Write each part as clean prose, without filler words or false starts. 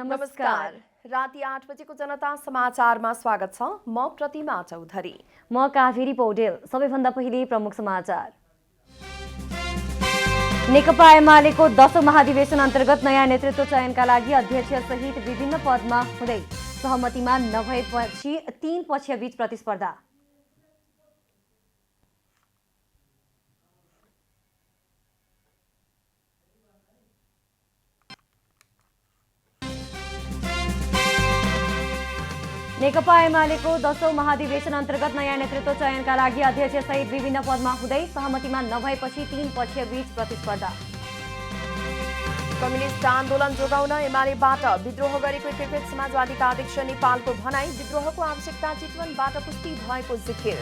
नमस्कार। राति 8 बजेको जनता समाचारमा स्वागत छ। म प्रतिमा चौधरी। म काभेरी पौडेल। सबैभन्दा पहिले प्रमुख समाचार। नेकपा एमालेको 10औं महाधिवेशन अन्तर्गत नयाँ नेतृत्व चयनका लागि अध्यक्ष सहित विभिन्न पदमा हुँदै सहमतिमा नभएपछि 3 पक्षबीच प्रतिस्पर्धा। नेकपा एमालेको 10औं महाधिवेशन अन्तर्गत नयाँ नेतृत्व चयनका लागि अध्यक्ष सहित विभिन्न पदमा हुँदै सहमतिमा नभएपछि 3 पक्षबीच प्रतिस्पर्धा। कम्युनिस्ट आन्दोलन जोगाउन एमालेबाट विद्रोह गरेको एकीकृत समाजवादीका अध्यक्ष नेपालको भनाई, विद्रोहको आवश्यकता चितवनबाट पुष्टि भएको जिकिर।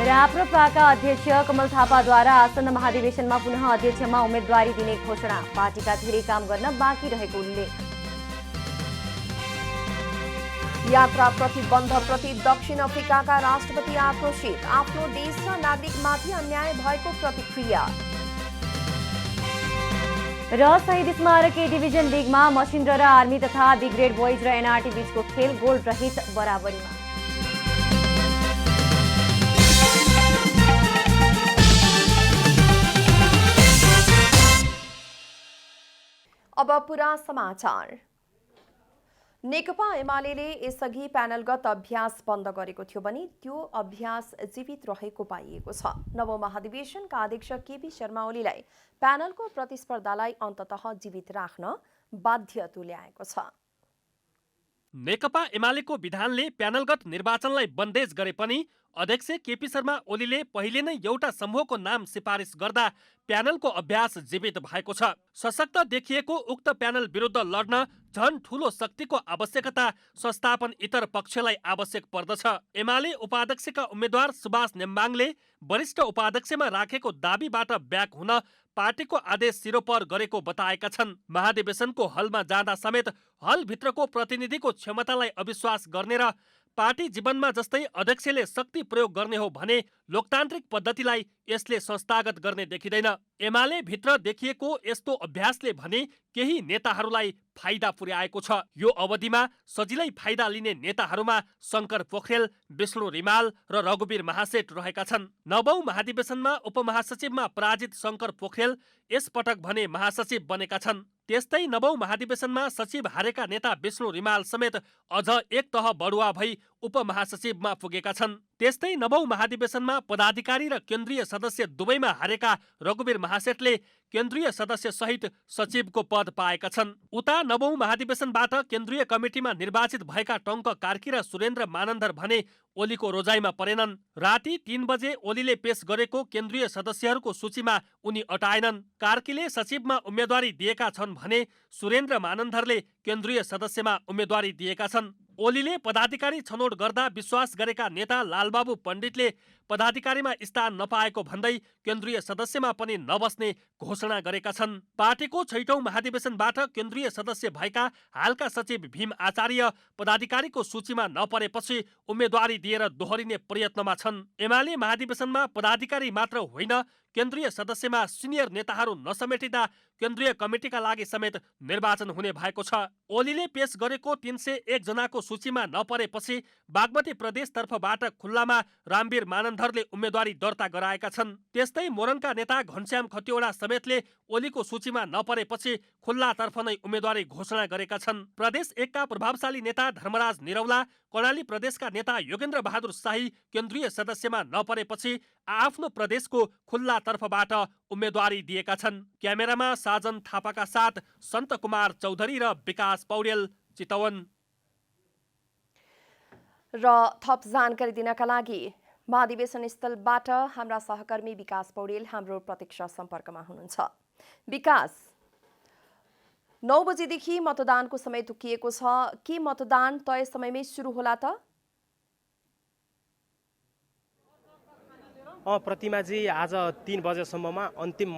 राप्रपाका अध्यक्ष कमल थापाद्वारा आसन्न महाधिवेशनमा पुनः अध्यक्षमा उम्मेदवारी दिने घोषणा, पार्टीका धेरै काम गर्न बाँकी रहेको उल्लेख। यात्रा प्रतिबन्धप्रति दक्षिण अफ्रिकाका राष्ट्रपति आक्रोशित, आफ्नो देश र नागरिकमाथि अन्याय भएको प्रतिक्रिया। र शहीद स्मारक ए डिभिजन लिगमा मसिन्द्र र आर्मी तथा बी ग्रेड बोइज र एनआरटी बीचको खेल गोल रहित बराबरीमा। अब पुरा समाचार। नेकपा एमालेले यसअघि प्यानलगत अभ्यास बन्द गरेको थियो भने त्यो अभ्यास जीवित रहेको पाइएको छ। नवौं महाधिवेशनका अध्यक्ष केपी शर्मा ओलीलाई प्यानलको प्रतिस्पर्धालाई अन्ततः जीवित राख्न बाध्य तुल्याएको छ। नेकपा एमालेको विधानले प्यानलगत निर्वाचनलाई बन्देज गरे पनि अध्यक्ष केपी शर्मा ओलीले पहिले नै एउटा समूहको नाम सिफारिस गर्दा प्यानलको अभ्यास जीवित भएको छ। सशक्त देखिएको उक्त प्यानल विरुद्ध लड्न झन ठूलो शक्तिको आवश्यकता संस्थापन इतर पक्षलाई आवश्यक पर्दछ। एमाले उपाध्यक्षका उम्मेद्वार सुभाष नेम्बाङले वरिष्ठ उपाध्यक्षमा राखेको दाबीबाट ब्याक हुन पार्टीको आदेश सिरोपर गरेको बताएका छन्। महाधिवेशनको हलमा जाँदा समेत हलभित्रको प्रतिनिधिको क्षमतालाई अविश्वास गर्ने र पार्टी जीवनमा जस्तै अध्यक्षले शक्ति प्रयोग गर्ने हो भने लोकतान्त्रिक पद्धतिलाई यसले संस्थागत गर्ने देखिँदैन। एमाले भित्र देखिएको यस्तो अभ्यासले भने केही नेताहरूलाई फाइदा पुर्याएको छ। यो अवधिमा सजिलै फाइदा लिने नेताहरूमा शङ्कर पोखरेल, विष्णु रिमाल र रघुवीर महासेठ रहेका छन्। नवौं महाधिवेशनमा उपमहासचिवमा पराजित शङ्कर पोखरेल यसपटक भने महासचिव बनेका छन्। त्यस्तै नवौं महाधिवेशनमा सचिव हारेका नेता विष्णु रिमाल समेत अझ एक तह बढुवा भई उपमहासचिवमा पुगेका छन्। त्यस्तै नवौं महाधिवेशनमा पदाधिकारी र केन्द्रीय सदस्य दुवैमा हारेका रघुवीर महासेठले केन्द्रीय सदस्य सहित सचिवको पद पाएका छन्। उता नवौं महाधिवेशनबाट केन्द्रीय कमिटीमा निर्वाचित भएका टङ्क कार्की र सुरेन्द्र मानन्धर भने ओलीको रोजाइमा परेनन्। राति 3 बजे ओलीले पेश गरेको केन्द्रीय सदस्यहरूको सूचीमा उनी अटाएनन्। कार्कीले सचिवमा उम्मेदवारी दिएका छन् भने सुरेन्द्र मानन्धरले केन्द्रीय सदस्यमा उम्मेदवारी दिएका छन्। ओलीले पदाधिकारी छनौट गर्दा विश्वास गरेका नेता लालबाबु पण्डितले पदाधिकारीमा स्थान नपाएको भन्दै केन्द्रीय सदस्यमा पनि नबस्ने घोषणा गरेका छन्। पार्टीको 6औं महाधिवेशनबाट केन्द्रीय सदस्य भएका हालका सचिव भीम आचार्य पदाधिकारीको सूचीमा नपरेपछि उम्मेदवारी दिएर दोहोरिने प्रयत्नमा छन्। एमाले महाधिवेशनमा पदाधिकारी मात्र होइन केन्द्रीय सदस्यमा सिनियर नेताहरू नसमेटिँदा केन्द्रीय कमिटीका लागि समेत निर्वाचन हुने भएको छ। ओलीले पेश गरेको 301 जनाको सूचीमा नपरेपछि बागमती प्रदेशतर्फबाट खुल्लामा रामवीर मानन्धरले उम्मेदवारी दर्ता गराएका छन्। त्यस्तै मोरङका नेता घनश्याम खतिवडा समेतले ओलीको सूचीमा नपरेपछि खुल्लातर्फ नै उम्मेदवारी घोषणा गरेका छन्। प्रदेश 1 का प्रभावशाली नेता धर्मराज निरौला, कर्णाली प्रदेशका नेता योगेन्द्र बहादुर शाही केन्द्रीय सदस्यमा नपरेपछि आफ्नो प्रदेशको खुल्ला तर्फबाट उम्मेदवारी दिएका छन्। क्यामेरामा साजन थापाका साथ सन्त कुमार चौधरी र विकास पौडेल, चितवन। र थप जानकारी दिनका लागि महाधिवेशन स्थलबाट हाम्रा सहकर्मी विकास पौडेल हाम्रो प्रत्यक्ष सम्पर्कमा हुनुहुन्छ। विकास, 9 बजेदेखि मतदानको समय तोकिएको छ। के मतदान तय समयमै सुरु होला त? प्रतिमाजी, आज 3 बजेसम्ममा अन्तिम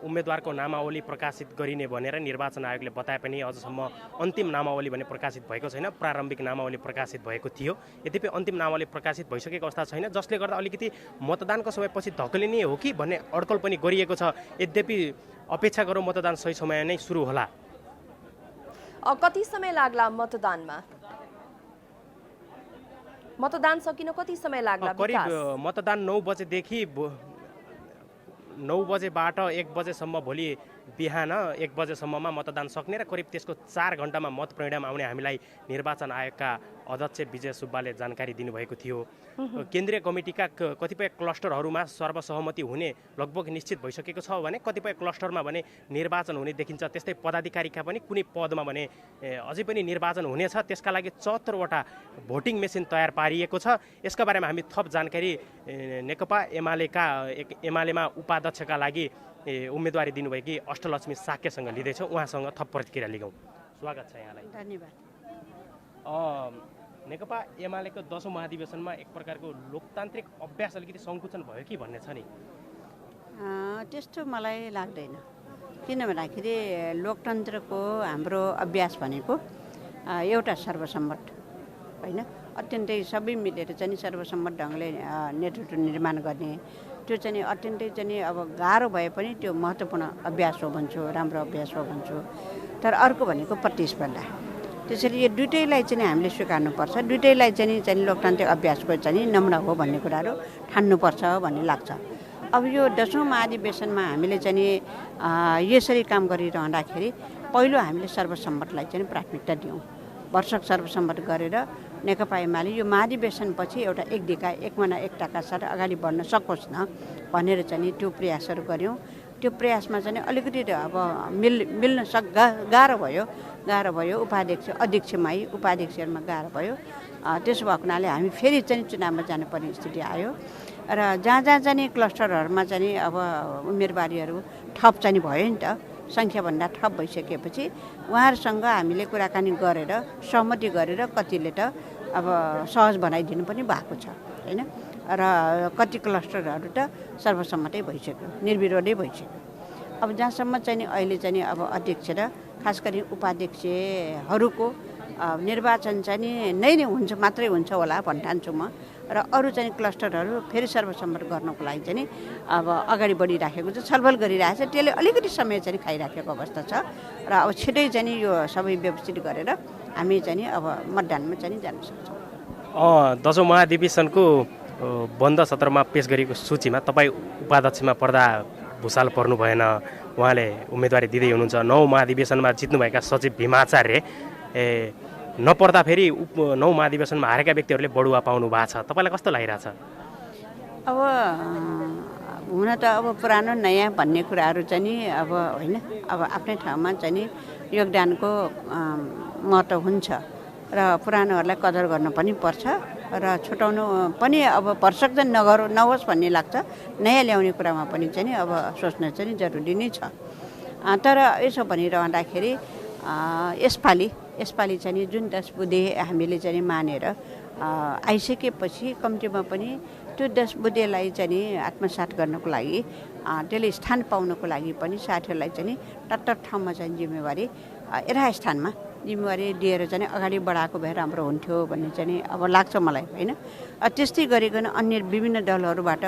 उम्मेदवारको नामावली प्रकाशित गरिने भनेर निर्वाचन आयोगले बताए पनि अझसम्म अन्तिम नामावली भने प्रकाशित भएको छैन। प्रारम्भिक नामावली प्रकाशित भएको थियो। यद्यपि अन्तिम नामावली प्रकाशित भइसकेको अवस्था छैन, जसले गर्दा अलिकति मतदानको समयपछि धकेलिने हो कि भन्ने अड्कल पनि गरिएको छ। यद्यपि अपेक्षा गरौँ मतदान सही समय नै सुरु होला। कति समय लाग्ला मतदानमा? मतदान सकिन कति समय लाग्ला? करिब मतदान 9 बजेदेखि 9 बजेबाट 1 बजेसम्म भोलि बिहान 1 बजेसम्ममा मतदान सक्ने र करिब त्यसको 4 घण्टामा मत परिणाम आउने हामीलाई निर्वाचन आयोगका अध्यक्ष विजय सुब्बाले जानकारी दिनुभएको थियो। केन्द्रीय कमिटीका कतिपय क्लस्टरहरूमा सर्वसहमति हुने लगभग निश्चित भइसकेको छ भने कतिपय क्लस्टरमा भने निर्वाचन हुने देखिन्छ। त्यस्तै पदाधिकारीका पनि कुनै पदमा भने अझै पनि निर्वाचन हुनेछ। त्यसका लागि 74 वटा भोटिङ मेसिन तयार पारिएको छ। यसका बारेमा हामी थप जानकारी नेकपा एमालेमा उपाध्यक्षका लागि उम्मेदवारी दिनुभएकी अष्टलक्ष्मी साक्यसँग लिँदैछौँ। उहाँसँग थप प्रतिक्रिया लिगौँ। स्वागत छ यहाँलाई। धन्यवाद। नेकपा एमालेको 10औं महाधिवेशनमा एक प्रकारको लोकतान्त्रिक अभ्यास अलिकति सङ्कुचन भयो कि भन्ने छ नि? त्यस्तो मलाई लाग्दैन। किन भन्दाखेरि लोकतन्त्रको हाम्रो अभ्यास भनेको एउटा सर्वसम्मत होइन, अत्यन्तै सबै मिलेर चाहिँ सर्वसम्मत ढङ्गले नेतृत्व निर्माण गर्ने, त्यो चाहिँ अत्यन्तै चाहिँ अब गाह्रो भए पनि त्यो महत्त्वपूर्ण अभ्यास हो भन्छु, राम्रो अभ्यास हो भन्छु। तर अर्को भनेको प्रतिस्पर्धा। त्यसरी यो दुइटैलाई चाहिँ हामीले स्वीकार्नुपर्छ। दुइटैलाई चाहिँ लोकतान्त्रिक अभ्यासको चाहिँ नमुना हो भन्ने कुराहरू ठान्नुपर्छ भन्ने लाग्छ। अब यो 10औं महाधिवेशनमा हामीले चाहिँ यसरी काम गरिरहँदाखेरि पहिलो हामीले सर्वसम्मतलाई चाहिँ प्राथमिकता दियौँ। वर्षक सर्वसम्मत गरेर नेकपा एमाले यो महाधिवेशनपछि एउटा एक दिका एक मना एक टाका साथ अगाडि बढ्न सकोस् न भनेर चाहिँ त्यो प्रयासहरू गऱ्यौँ। त्यो प्रयासमा चाहिँ अलिकति अब मिल्न गाह्रो भयो। अध्यक्षमै उपाध्यक्षहरूमा गाह्रो भयो। त्यसो भएको हुनाले हामी फेरि चाहिँ चुनावमा जानुपर्ने स्थिति आयो र जहाँ चाहिँ क्लस्टरहरूमा चाहिँ अब उम्मेदवारीहरू थप चाहिँ भयो नि त, सङ्ख्याभन्दा थप भइसकेपछि उहाँहरूसँग हामीले कुराकानी गरेर सहमति गरेर कतिले त अब सहज बनाइदिनु पनि भएको छ होइन, र कति क्लस्टरहरू त सर्वसम्मतै भइसक्यो, निर्विरोधै भइसक्यो। अब जहाँसम्म चाहिँ अहिले चाहिँ अब अध्यक्ष र खास गरी उपाध्यक्षहरूको निर्वाचन चाहिँ नै हुन्छ मात्रै हुन्छ होला भन्ठान्छु म। र अरू चाहिँ क्लस्टरहरू फेरि सर्वसम्मत गर्नको लागि चाहिँ अब अगाडि बढिराखेको छ, छलफल गरिरहेको छ। त्यसले अलिकति समय चाहिँ खाइराखेको अवस्था छ र अब छिटै चाहिँ यो सबै व्यवस्थित गरेर हामी चाहिँ अब मतदानमा चाहिँ जान सक्छौँ। 10औं महाधिवेशनको बन्द सत्रमा पेश गरिएको सूचीमा तपाईँ उपाध्यक्षमा पर्दा भुसाल पर्नु भएन, उहाँले उम्मेदवारी दिँदै हुनुहुन्छ। 9औं महाधिवेशनमा जित्नुभएका सचिव भीमाचार्य नपर्दा फेरि 9औं महाधिवेशनमा हारेका व्यक्तिहरूले बढुवा पाउनु भएको छ। तपाईँलाई कस्तो लागिरहेछ? अब हुन त अब पुरानो नयाँ भन्ने कुराहरू चाहिँ अब होइन, अब आफ्नै ठाउँमा चाहिँ योगदानको महत्त्व हुन्छ र पुरानोहरूलाई कदर गर्न पनि पर्छ र छुटाउनु पनि अब भरसक चाहिँ नहोस् भन्ने लाग्छ। नयाँ ल्याउने कुरामा पनि चाहिँ अब सोच्न चाहिँ जरुरी नै छ। तर यसो भनिरहँदाखेरि यसपालि चाहिँ जुन 10 बुँदे हामीले चाहिँ मानेर आइसकेपछि कम्तीमा पनि त्यो 10 बुँदेलाई चाहिँ आत्मसात गर्नको लागि, त्यसले स्थान पाउनको लागि पनि साथीहरूलाई चाहिँ तत्तर ठाउँमा चाहिँ जिम्मेवारी यथास्थानमा जिम्मेवारी दिएर चाहिँ अगाडि बढाएको भए राम्रो हुन्थ्यो भन्ने चाहिँ अब लाग्छ मलाई होइन। त्यस्तै गरिकन अन्य विभिन्न दलहरूबाट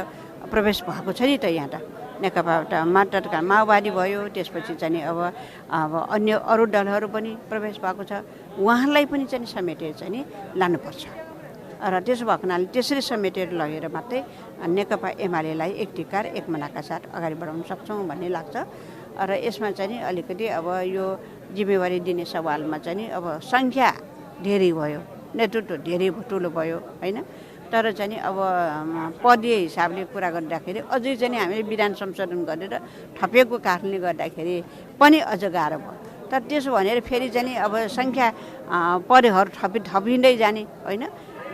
प्रवेश भएको छ नि त यहाँ त। नेकपाबाट माओवादी भयो, त्यसपछि चाहिँ अब अन्य अरू दलहरू पनि प्रवेश भएको छ। उहाँलाई पनि चाहिँ समेटेर चाहिँ लानुपर्छ र त्यसो भएको हुनाले त्यसरी समेटेर लगेर मात्रै नेकपा एमालेलाई एक टिकार एक मनाका साथ अगाडि बढाउन सक्छौँ भन्ने लाग्छ। र यसमा चाहिँ अलिकति अब यो जिम्मेवारी दिने सवालमा चाहिँ अब सङ्ख्या धेरै भयो, नेतृत्व धेरै ठुलो भयो होइन। तर चाहिँ अब पदीय हिसाबले कुरा गर्दाखेरि अझै चाहिँ हामीले विधान संशोधन गरेर थपेको कारणले गर्दाखेरि पनि अझ गाह्रो भयो। तर त्यसो भनेर फेरि चाहिँ अब सङ्ख्या पदहरू थपिँदै जाने होइन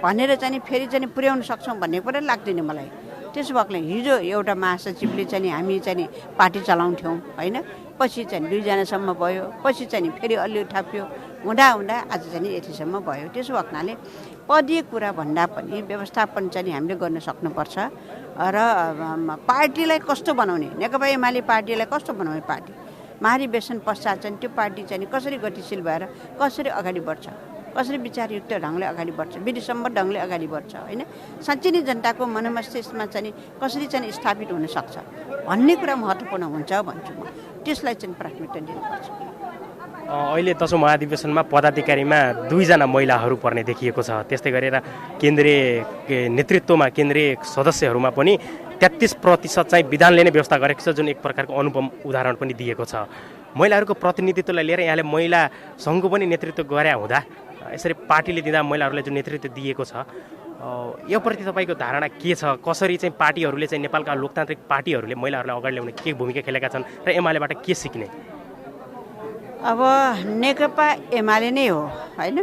भनेर चाहिँ फेरि चाहिँ पुर्याउन सक्छौँ भन्ने कुरा लाग्दैन मलाई। त्यसो भएकोले हिजो एउटा महासचिवले चाहिँ हामी चाहिँ पार्टी चलाउँथ्यौँ होइन, पछि चाहिँ 2जनासम्म भयो, पछि चाहिँ फेरि अलि थप्यो, हुँदा आज चाहिँ यतिसम्म भयो। त्यसो भएको हुनाले पदीय कुरा भन्दा पनि व्यवस्थापन चाहिँ हामीले गर्न सक्नुपर्छ र पार्टीलाई कस्तो बनाउने, नेकपा एमाले पार्टीलाई कस्तो बनाउने, पार्टी महाधिवेशन पश्चात चाहिँ त्यो पार्टी चाहिँ कसरी गतिशील भएर कसरी अगाडि बढ्छ, कसरी विचारयुक्त ढङ्गले अगाडि बढ्छ, विधिसम्मत ढङ्गले अगाडि बढ्छ होइन, साँच्चै नै जनताको मनमस्तिष्कमा चाहिँ कसरी चाहिँ स्थापित हुनसक्छ भन्ने कुरा महत्त्वपूर्ण हुन्छ भन्छु म। त्यसलाई चाहिँ प्राथमिकता दिनुपर्छ। अहिले 10औं महाधिवेशनमा पदाधिकारीमा 2 जना महिलाहरू पर्ने देखिएको छ। त्यस्तै गरेर केन्द्रीय नेतृत्वमा केन्द्रीय सदस्यहरूमा पनि 33% चाहिँ विधानले नै व्यवस्था गरेको छ, जुन एक प्रकारको अनुपम उदाहरण पनि दिएको छ। महिलाहरूको प्रतिनिधित्वलाई लिएर यहाँले महिला सङ्घको पनि नेतृत्व गरे हुँदा यसरी पार्टीले दिँदा महिलाहरूलाई जुन नेतृत्व दिएको छ, यो प्रति तपाईँको धारणा के छ? कसरी चाहिँ पार्टीहरूले चाहिँ नेपालका लोकतान्त्रिक पार्टीहरूले महिलाहरूलाई अगाडि ल्याउने के भूमिका खेलेका छन् र एमालेबाट के सिक्ने? अब नेकपा एमाले नै हो होइन।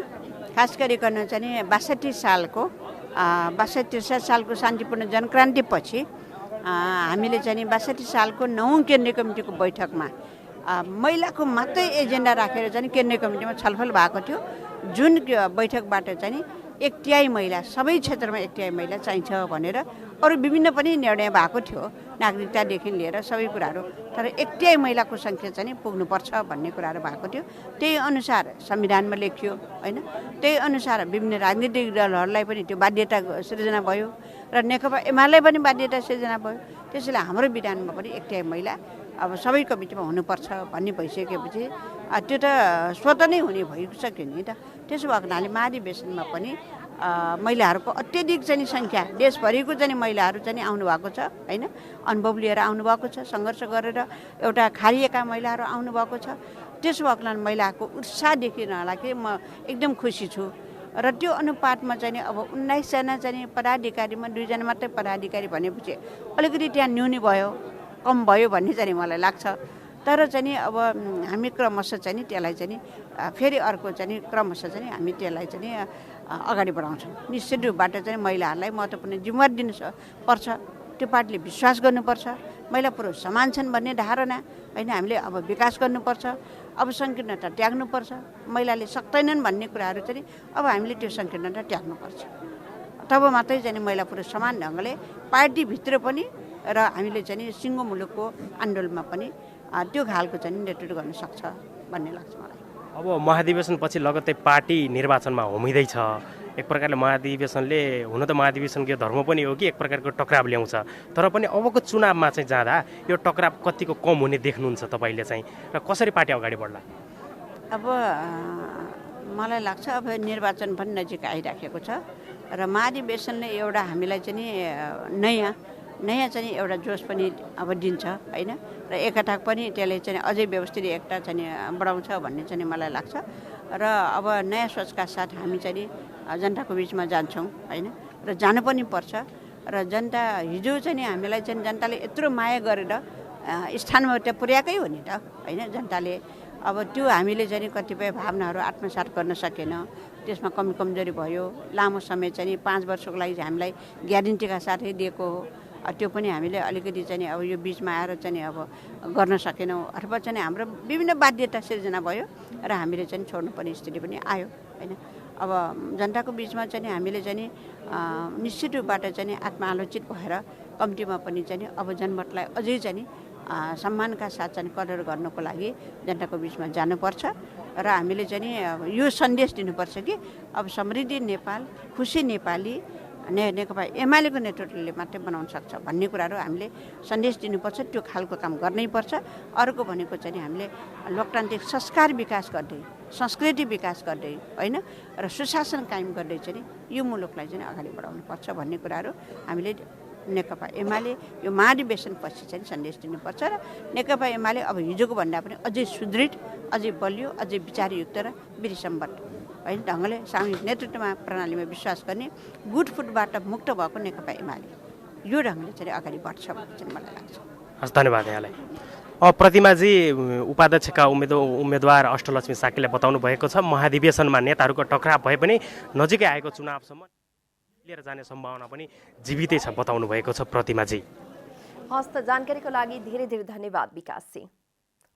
खास गरिकन चाहिँ 62 सालको 62-63 सालको शान्तिपूर्ण जनक्रान्तिपछि हामीले चाहिँ 62 सालको 9औं केन्द्रीय कमिटीको बैठकमा महिलाको मात्रै एजेन्डा राखेर चाहिँ केन्द्रीय कमिटीमा छलफल भएको थियो, जुन बैठकबाट चाहिँ 1/3 महिला, सबै क्षेत्रमा 1/3 महिला चाहिन्छ भनेर अरू विभिन्न पनि निर्णय भएको थियो, नागरिकतादेखि लिएर सबै कुराहरू। तर 1/3 महिलाको सङ्ख्या चाहिँ पुग्नुपर्छ भन्ने कुराहरू भएको थियो। त्यही अनुसार संविधानमा लेखियो होइन। त्यही अनुसार विभिन्न राजनीतिक दलहरूलाई पनि त्यो बाध्यता सृजना भयो र नेकपा एमालेलाई पनि बाध्यता सृजना भयो। त्यसैले हाम्रो विधानमा पनि 1/3 महिला अब सबै कमिटीमा हुनुपर्छ भन्ने भइसकेपछि त्यो त स्वतः नै हुने भइसक्यो नि त। त्यसो भएको हुनाले महाधिवेशनमा पनि महिलाहरूको अत्यधिक चाहिँ सङ्ख्या, देशभरिको चाहिँ महिलाहरू चाहिँ आउनुभएको छ होइन। अनुभव लिएर आउनुभएको छ, सङ्घर्ष गरेर एउटा खारिएका महिलाहरू आउनुभएको छ। त्यसो भएको हुनाले महिलाको उत्साह देखिनलाई कि म एकदम खुसी छु। र त्यो अनुपातमा चाहिँ अब 19 जना चाहिँ पदाधिकारीमा 2 जना मात्रै पदाधिकारी भनेपछि अलिकति त्यहाँ न्यूनी भयो, कम भयो भन्ने चाहिँ मलाई लाग्छ। तर चाहिँ अब हामी क्रमशः चाहिँ त्यसलाई चाहिँ फेरि अर्को चाहिँ क्रमशः चाहिँ हामी त्यसलाई चाहिँ अगाडि बढाउँछौँ। निश्चित रूपबाट चाहिँ महिलाहरूलाई महत्त्वपूर्ण जिम्मेवारी दिनु पर्छ। त्यो पार्टीले विश्वास गर्नुपर्छ। महिला पुरुष समान छन् भन्ने धारणा होइन। हामीले अब विकास गर्नुपर्छ, अब सङ्कीर्णता त्याग्नुपर्छ। महिलाले सक्दैनन् भन्ने कुराहरू चाहिँ अब हामीले त्यो सङ्कीर्णता त्याग्नुपर्छ। तब मात्रै चाहिँ महिला पुरुष समान ढङ्गले पार्टीभित्र पनि र हामीले चाहिँ सिङ्गो मुलुकको आन्दोलनमा पनि त्यो खालको चाहिँ नेतृत्व गर्न सक्छ भन्ने लाग्छ मलाई। अब महाधिवेशनपछि लगत्तै पार्टी निर्वाचनमा होमिँदैछ। एक प्रकारले महाधिवेशनले हुन त महाधिवेशनको धर्म पनि हो कि एक प्रकारको टक्राव ल्याउँछ। तर पनि अबको चुनावमा चाहिँ जाँदा यो टक्राव कतिको कम हुने देख्नुहुन्छ तपाईँले चाहिँ, र कसरी पार्टी अगाडि बढ्ला? अब मलाई लाग्छ अब निर्वाचन पनि नजिक आइराखेको छ र महाधिवेशनले एउटा हामीलाई चाहिँ नयाँ चाहिँ एउटा जोस पनि अब दिन्छ होइन। र एकता पनि त्यसले चाहिँ अझै व्यवस्थित एकता चाहिँ बढाउँछ भन्ने चाहिँ मलाई लाग्छ। र अब नयाँ सोचका साथ हामी चाहिँ जनताको बिचमा जान्छौँ होइन। र जानु पनि पर्छ। र जनता हिजो चाहिँ हामीलाई चाहिँ जनताले यत्रो माया गरेर स्थानमा त्यो पुर्याएकै हो नि त होइन। जनताले अब त्यो हामीले चाहिँ कतिपय भावनाहरू आत्मसात गर्न सकेन, त्यसमा कमी कमजोरी भयो। लामो समय चाहिँ 5 वर्षको लागि हामीलाई ग्यारेन्टीका साथै दिएको हो, त्यो पनि हामीले अलिकति चाहिँ अब यो बिचमा आएर चाहिँ अब गर्न सकेनौँ, अथवा चाहिँ हाम्रो विभिन्न बाध्यता सिर्जना भयो र हामीले चाहिँ छोड्नुपर्ने स्थिति पनि आयो होइन। अब जनताको बिचमा चाहिँ हामीले चाहिँ निश्चित रूपबाट चाहिँ आत्मालोचित भएर कम्तीमा पनि चाहिँ अब जनमतलाई अझै चाहिँ सम्मानका साथ चाहिँ कदर गर्नको लागि जनताको बिचमा जानुपर्छ। र हामीले चाहिँ यो सन्देश दिनुपर्छ कि अब समृद्धि नेपाल, खुसी नेपाली नेकपा एमालेको नेतृत्वले मात्रै बनाउन सक्छ भन्ने कुराहरू हामीले सन्देश दिनुपर्छ। त्यो खालको काम गर्नैपर्छ। अर्को भनेको चाहिँ हामीले लोकतान्त्रिक संस्कार विकास गर्दै, संस्कृति विकास गर्दै होइन र सुशासन कायम गर्दै चाहिँ यो मुलुकलाई चाहिँ अगाडि बढाउनुपर्छ भन्ने कुराहरू हामीले नेकपा एमाले यो महाधिवेशनपछि चाहिँ सन्देश दिनुपर्छ। र नेकपा एमाले अब हिजोको भन्दा पनि अझै सुदृढ, अझै बलियो, अझै विचारयुक्त र विरिसम्बद्ध होइन ढङ्गले सामूहिक नेतृत्वमा प्रणालीमा विश्वास गर्ने गुटफुटबाट मुक्त भएको नेकपा एमाले यो ढङ्गले चाहिँ अगाडि बढ्छ भन्ने चाहिँ मलाई लाग्छ। हस्, धन्यवाद यहाँलाई। प्रतिमाजी, उपाध्यक्षका उम्मेदवार अष्टलक्ष्मी साक्यले बताउनु भएको छ महाधिवेशनमा नेताहरूको टक्राव भए पनि नजिकै आएको चुनावसम्म लिएर जाने सम्भावना पनि जीवितै छ बताउनु भएको छ प्रतिमाजी। हस् त, जानकारीको लागि धेरै धेरै धन्यवाद विकासजी।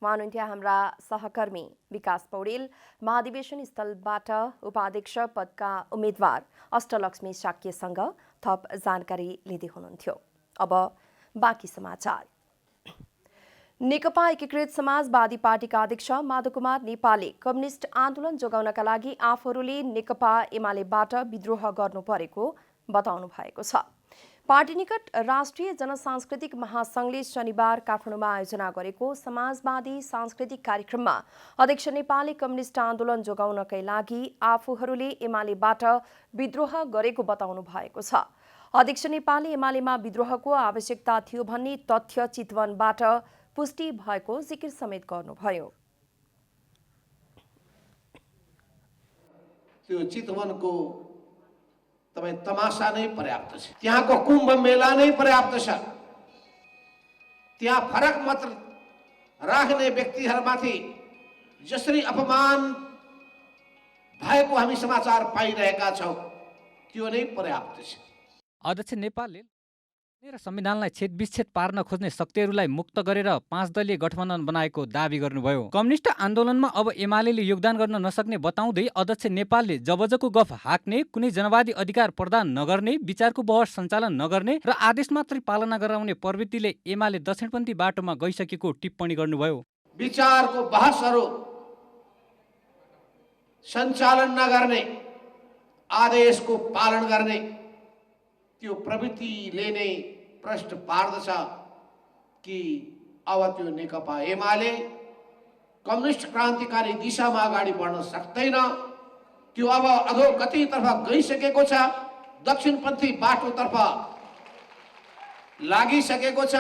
उहाँ हुनुहुन्थ्यो हाम्रा सहकर्मी विकास पौडेल। महाधिवेशन स्थलबाट उपाध्यक्ष पदका उम्मेद्वार अष्टलक्ष्मी साक्यसँग थप जानकारी लिँदै हुनुहुन्थ्यो। अब बाँकी समाचार। नेकपा एकीकृत समाजवादी पार्टीका अध्यक्ष माधव कुमार नेपालले कम्युनिस्ट आन्दोलन जोगाउनका लागि आफूहरूले नेकपा एमालेबाट विद्रोह गर्नु परेको बताउनु भएको छ। पार्टी निकट राष्ट्रिय जनसांस्कृतिक महासंघले शनिबार काठमाडौँमा आयोजना गरेको समाजवादी सांस्कृतिक कार्यक्रममा अध्यक्ष नेपाली कम्युनिस्ट आन्दोलन जोगाउनकै लागि आफूहरूले एमालेबाट विद्रोह गरेको बताउनु भएको छ। अध्यक्ष नेपालले एमालेमा विद्रोहको आवश्यकता थियो भन्ने तथ्य चितवनबाट पुष्टि भएको जिकिर समेत गर्नुभयो। त्यो चितवनको तपाईँ तमासा नै पर्याप्त छ, त्यहाँको कुम्भ मेला नै पर्याप्त छ। त्यहाँ फरक मत राख्ने व्यक्तिहरूमाथि जसरी अपमान भएको हामी समाचार पाइरहेका छौँ त्यो नै पर्याप्त छ। अध्यक्ष नेपालले र संविधानलाई छेदविच्छेद पार्न खोज्ने शक्तिहरूलाई मुक्त गरेर 5 दलीय गठबन्धन बनाएको दावी गर्नुभयो। कम्युनिस्ट आन्दोलनमा अब एमालेले योगदान गर्न नसक्ने बताउँदै अध्यक्ष नेपालले जबजको गफ हाँक्ने, कुनै जनवादी अधिकार प्रदान नगर्ने, विचारको बहस सञ्चालन नगर्ने र आदेश मात्रै पालना गराउने प्रवृत्तिले एमाले दक्षिणपन्थी बाटोमा गइसकेको टिप्पणी गर्नुभयो। विचारको बहसहरू सञ्चालन नगर्ने, आदेशको पालन गर्ने त्यो प्रवृत्तिले नै प्रश्न पार्दछ कि अब त्यो नेकपा एमाले कम्युनिस्ट क्रान्तिकारी दिशामा अगाडि बढ्न सक्दैन। त्यो अब अधोगतितर्फ गइसकेको छ, दक्षिणपन्थी बाटोतर्फ लागिसकेको छ।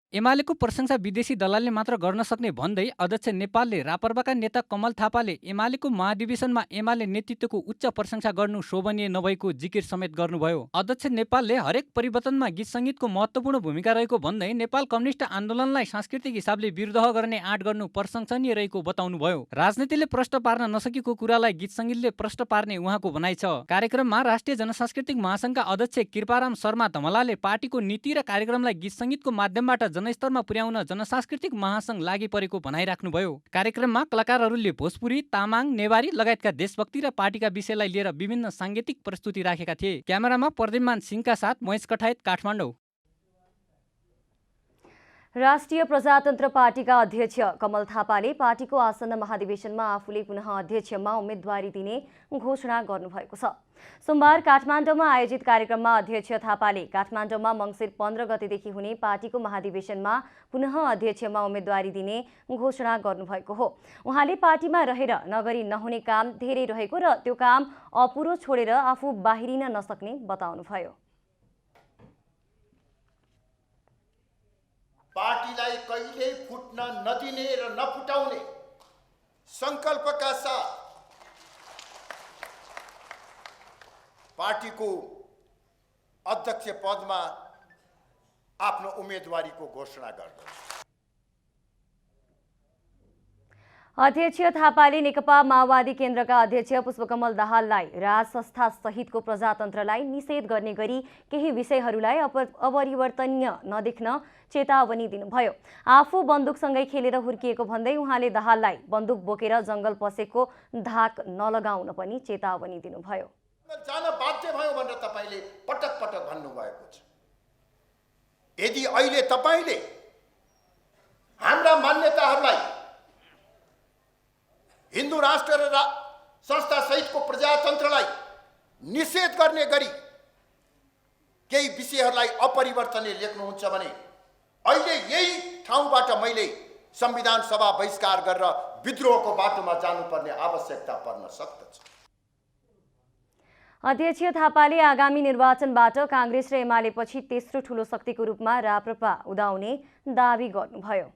एमालेको प्रशंसा विदेशी दलालले मात्र गर्न सक्ने भन्दै अध्यक्ष नेपालले रापरपाका नेता कमल थापाले एमालेको महाधिवेशनमा एमाले नेतृत्वको उच्च प्रशंसा गर्नु शोभनीय नभएको जिकिर समेत गर्नुभयो। अध्यक्ष नेपालले हरेक परिवर्तनमा गीत सङ्गीतको महत्त्वपूर्ण भूमिका रहेको भन्दै नेपाल कम्युनिस्ट आन्दोलनलाई सांस्कृतिक हिसाबले विरोध गर्ने आँट गर्नु प्रशंसनीय रहेको बताउनुभयो। राजनीतिले प्रश्न पार्न नसकेको कुरालाई गीत सङ्गीतले प्रश्न पार्ने उहाँको भनाइ छ। कार्यक्रममा राष्ट्रिय जनसांस्कृतिक महासङ्घका अध्यक्ष कृपाराम शर्मा धमलाले पार्टीको नीति र कार्यक्रमलाई गीत सङ्गीतको माध्यमबाट जनस्तरमा पुर्याउन जनसांस्कृतिक महासंघ लागि परेको भनाइराख्नुभयो। कार्यक्रममा कलाकारहरूले भोजपुरी, तामाङ, नेवारी लगायतका देशभक्ति र पार्टीका विषयलाई लिएर विभिन्न साङ्गीतिक प्रस्तुति राखेका थिए। क्यामेरामा प्रद्युम्न सिंहका साथ महेश कठायत, काठमाडौँ। राष्ट्रिय प्रजातन्त्र पार्टीका अध्यक्ष कमल थापाले पार्टीको आसन्न महाधिवेशनमा आफूले पुनः अध्यक्षमा उम्मेदवारी दिने घोषणा गर्नुभएको छ। सोमबार काठमाडौँमा आयोजित कार्यक्रममा अध्यक्ष थापाले काठमाडौँमा मङ्सिर 15 गतेदेखि हुने पार्टीको महाधिवेशनमा पुनः अध्यक्षमा उम्मेदवारी दिने घोषणा गर्नुभएको हो। उहाँले पार्टीमा रहेर नगरी नहुने काम धेरै रहेको र त्यो काम अपुरो छोडेर आफू बाहिरिन नसक्ने बताउनुभयो। पार्टीलाई कहिल्यै फुट्न नदिने र नफुटाउने संकल्पका साथ पार्टीको अध्यक्ष पदमा आफ्नो उम्मेदवारीको घोषणा गर्दछु। अध्यक्ष थापाले नेकपा माओवादी केन्द्रका अध्यक्ष पुष्पकमल दाहाललाई राज संस्था सहितको प्रजातन्त्रलाई निषेध गर्ने गरी केही विषयहरूलाई अपरिवर्तनीय नदेख्न चेतावनी दिनुभयो। आफू बन्दुकसँगै खेलेर हुर्किएको भन्दै उहाँले दाहाललाई बन्दुक बोकेर जंगल पसेको धाक नलगाउन पनि चेतावनी दिनुभयो। जान बाध्य भयो भनेर तपाईले पटक पटक भन्नुभएको छ। यदि अहिले तपाईले हाम्रा मान्यताहरूलाई हिन्दू राष्ट्र र संस्था सहितको प्रजातन्त्रलाई निषेध गर्ने गरी केही विषयहरूलाई अपरिवर्तनीय लेख्नुहुन्छ भने अहिले यही ठाउँबाट मैले संविधान सभा बहिष्कार गरेर विद्रोहको बाटोमा जानुपर्ने आवश्यकता पर्न सक्दछ। अध्यक्ष थापाले आगामी निर्वाचनबाट कांग्रेस र एमाले पछि तेस्रो ठूलो शक्तिको रूपमा राप्रपा उदाउने दावी गर्नुभयो।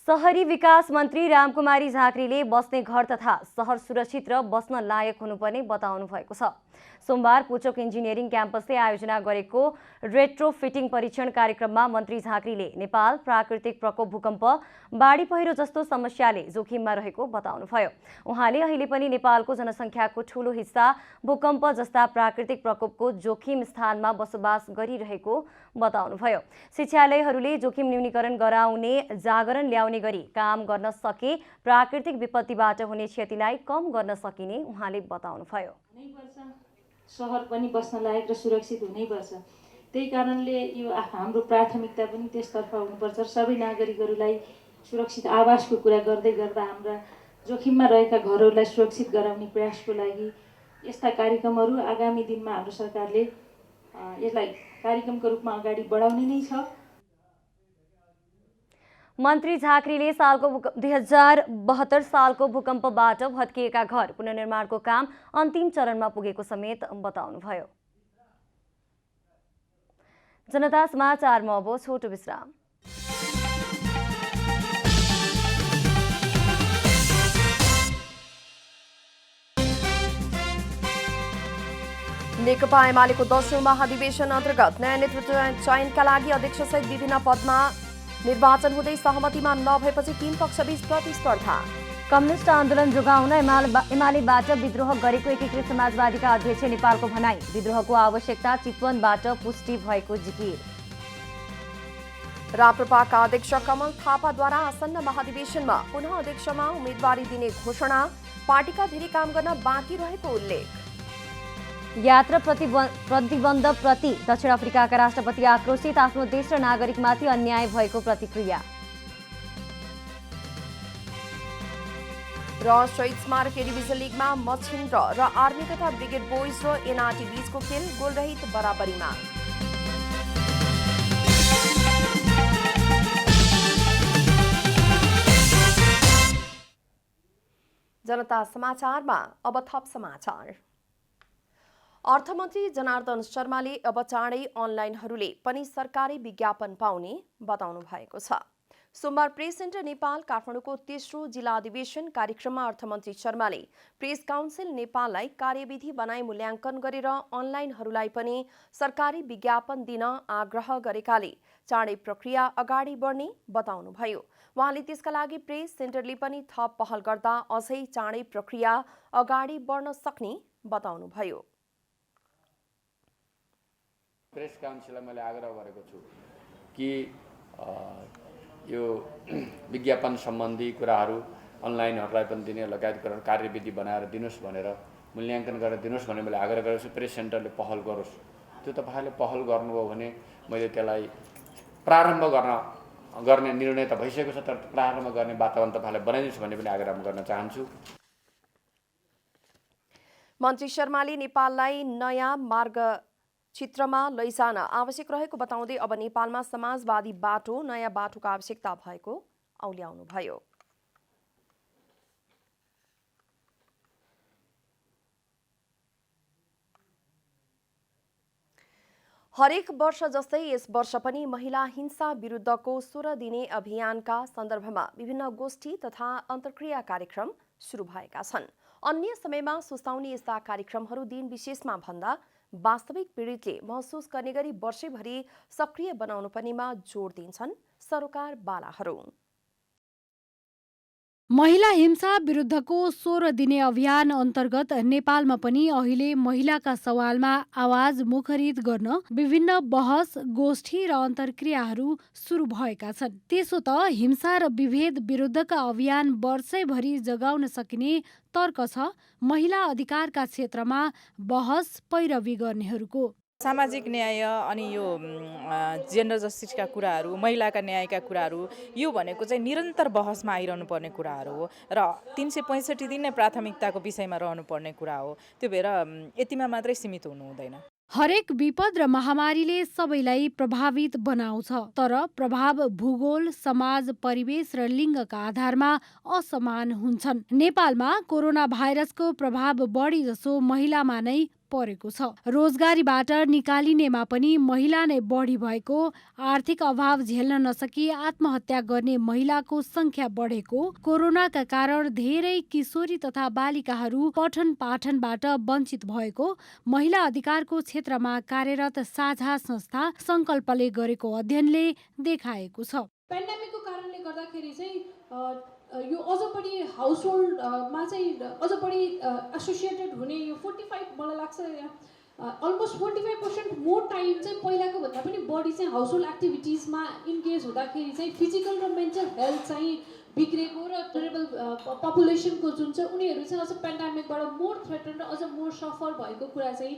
शहरी विकास मन्त्री रामकुमारी झाँक्रीले बस्ने घर तथा शहर सुरक्षित र बस्न लायक हुनुपर्ने बताउनु भएको छ। सोमबार पुचोक इन्जिनियरिङ क्याम्पसले आयोजना गरेको रेट्रोफिटिङ परीक्षण कार्यक्रममा मन्त्री झाँक्रीले नेपाल प्राकृतिक प्रकोप, भूकम्प, बाढी पहिरो जस्तो समस्याले जोखिममा रहेको बताउनुभयो। उहाँले अहिले पनि नेपालको जनसङ्ख्याको ठूलो हिस्सा भूकम्प जस्ता प्राकृतिक प्रकोपको जोखिम स्थानमा बसोबास गरिरहेको बताउनुभयो। शिक्षालयहरूले जोखिम न्यूनीकरण गराउने जागरण ल्याउने गरी काम गर्न सके प्राकृतिक विपत्तिबाट हुने क्षतिलाई कम गर्न सकिने उहाँले बताउनुभयो। शहर पनि बस्न लायक र सुरक्षित हुनैपर्छ। त्यही कारणले यो हाम्रो प्राथमिकता पनि त्यसतर्फ हुनुपर्छ। सबै नागरिकहरूलाई सुरक्षित आवासको कुरा गर्दै गर्दा हाम्रा जोखिममा रहेका घरहरूलाई सुरक्षित गराउने प्रयासको लागि यस्ता कार्यक्रमहरू आगामी दिनमा हाम्रो सरकारले यसलाई कार्यक्रमको रूपमा अगाडि बढाउने नै छ। मन्त्री झाँक्रीले 2072 सालको भूकम्पबाट भत्किएका घर पुनर्निर्माणको काम अन्तिम चरणमा पुगेको समेत बताउनुभयो। जनता समाचारमा अब छोटो विश्राम। नेकपा एमालेको 10औं महाधिवेशन अन्तर्गत नयाँ नेतृत्व चयनका लागि अध्यक्षसहित विभिन्न पदमा निर्वाचन हुँदै सहमतिमा नभएपछि 3 पक्षबीच प्रतिस्पर्धा। कम्युनिस्ट आन्दोलन जोगाउन एमालेबाट विद्रोह गरेको एकीकृत समाजवादीका अध्यक्ष नेपालको भनाई। विद्रोहको आवश्यकता चितवनबाट पुष्टि भएको जिकिर। राप्रपाका अध्यक्ष कमल थापाद्वारा आसन्न महाधिवेशनमा पुनः अध्यक्षमा उम्मेदवारी दिने घोषणा। पार्टीका धेरै काम गर्न बाँकी रहेको उल्लेख। यात्रा प्रतिबन्धप्रति दक्षिण अफ्रिकाका राष्ट्रपति आक्रोशित। आफ्नो देश र नागरिकमाथि अन्याय भएको प्रतिक्रिया। र शहीद स्मारक ए डिभिजन लिगमा मछिन्द्र र आर्मी तथा ब्रिगेड बोइज र एनआरटी बीचको खेल गोलरहित बराबरीमा। जनता समाचारमा अब थप समाचार। अर्थमन्त्री जनार्दन शर्माले अब चाँडै अनलाइनहरूले पनि सरकारी विज्ञापन पाउने बताउनु भएको छ। सोमबार प्रेस सेन्टर नेपाल काठमाडौँको तेस्रो जिल्ला अधिवेशन कार्यक्रममा अर्थमन्त्री शर्माले प्रेस काउन्सिल नेपाललाई कार्यविधि बनाई मूल्याङ्कन गरेर अनलाइनहरूलाई पनि सरकारी विज्ञापन दिन आग्रह गरेकाले चाँडै प्रक्रिया अगाडि बढ्ने बताउनुभयो। उहाँले त्यसका लागि प्रेस सेन्टरले पनि थप पहल गर्दा अझै चाँडै प्रक्रिया अगाडि बढ्न सक्ने बताउनुभयो। प्रेस काउन्सिललाई मैले आग्रह गरेको छु कि यो विज्ञापन सम्बन्धी कुराहरू अनलाइनहरूलाई पनि दिने लगायत गरेर कार्यविधि बनाएर दिनुहोस् भनेर मूल्याङ्कन गरेर दिनुहोस् भनेर मैले आग्रह गरेको छु। प्रेस सेन्टरले पहल गरोस्। त्यो तपाईँहरूले पहल गर्नुभयो भने मैले त्यसलाई प्रारम्भ गर्ने निर्णय त भइसकेको छ, तर प्रारम्भ गर्ने वातावरण तपाईँहरूले बनाइदिनुहोस् भन्ने पनि आग्रह गर्न चाहन्छु। मन्त्री शर्माले नेपाललाई नयाँ मार्ग चित्रमा लैजान आवश्यक रहेको बताउँदै अब नेपालमा समाजवादी बाटो नयाँ बाटोको आवश्यकता भएको औल्याउनुभयो। हरेक वर्ष जस्तै यस वर्ष पनि महिला हिंसा विरुद्धको 16 दिने अभियानका सन्दर्भमा विभिन्न गोष्ठी तथा अन्तर्क्रिया कार्यक्रम सुरु भएका छन्। अन्य समयमा सुस्ताउने यस्ता कार्यक्रमहरू दिन विशेषमा भन्दा वास्तविक पीडितले महसुस गर्ने गरी वर्षैभरि सक्रिय बनाउनु पर्नेमा जोड दिन्छन् सरोकार बालाहरू। महिला हिंसा विरुद्धको 16 दिने अभियान अन्तर्गत नेपालमा पनि अहिले महिलाका सवालमा आवाज मुखरित गर्न विभिन्न बहस गोष्ठी र अन्तर्क्रियाहरू सुरु भएका छन्। त्यसो त हिंसा र विभेद विरुद्धका अभियान वर्षैभरि जगाउन सकिने तर्क छ महिला अधिकारका क्षेत्रमा बहस पैरवी गर्नेहरूको। सामाजिक न्याय अनि यो जेन्डर जस्टिसका कुराहरू, महिलाका न्यायका कुराहरू, यो भनेको चाहिँ निरन्तर बहसमा आइरहनु पर्ने कुराहरू हो र 365 दिन नै प्राथमिकताको विषयमा रहनुपर्ने कुरा हो। त्यो भएर यतिमा मात्रै सीमित हुनु हुँदैन। हरेक विपद र महामारीले सबैलाई प्रभावित बनाउँछ, तर प्रभाव भूगोल, समाज, परिवेश र लिङ्गका आधारमा असमान हुन्छन्। नेपालमा कोरोना भाइरसको प्रभाव बढी जसो महिलामा नै परेको छ। रोजगारीबाट निकालिनेमा पनि महिला नै बढी भएको, आर्थिक अभाव झेल्न नसकी आत्महत्या गर्ने महिलाको संख्या बढेको, कोरोनाका कारण धेरै किशोरी तथा बालिकाहरू पठन पाठनबाट वञ्चित भएको महिला अधिकारको क्षेत्रमा कार्यरत साझा संस्था संकल्पले गरेको अध्ययनले देखाएको छ। पेन्डेमिकको कारणले गर्दाखेरि चाहिँ यो अझ बढी हाउसहोल्डमा चाहिँ अझ बढी एसोसिएटेड हुने यो 45 मलाई लाग्छ अलमोस्ट 45% मोर टाइम चाहिँ पहिलाको भन्दा पनि बढी चाहिँ हाउसहोल्ड एक्टिभिटिजमा इन्गेज हुँदाखेरि चाहिँ फिजिकल र मेन्टल हेल्थ चाहिँ बिग्रेको र टरेबल पपुलेसनको जुन चाहिँ उनीहरू चाहिँ अझ पेन्डेमिकबाट मोर थ्रेटन र अझ मोर सफर भएको कुरा चाहिँ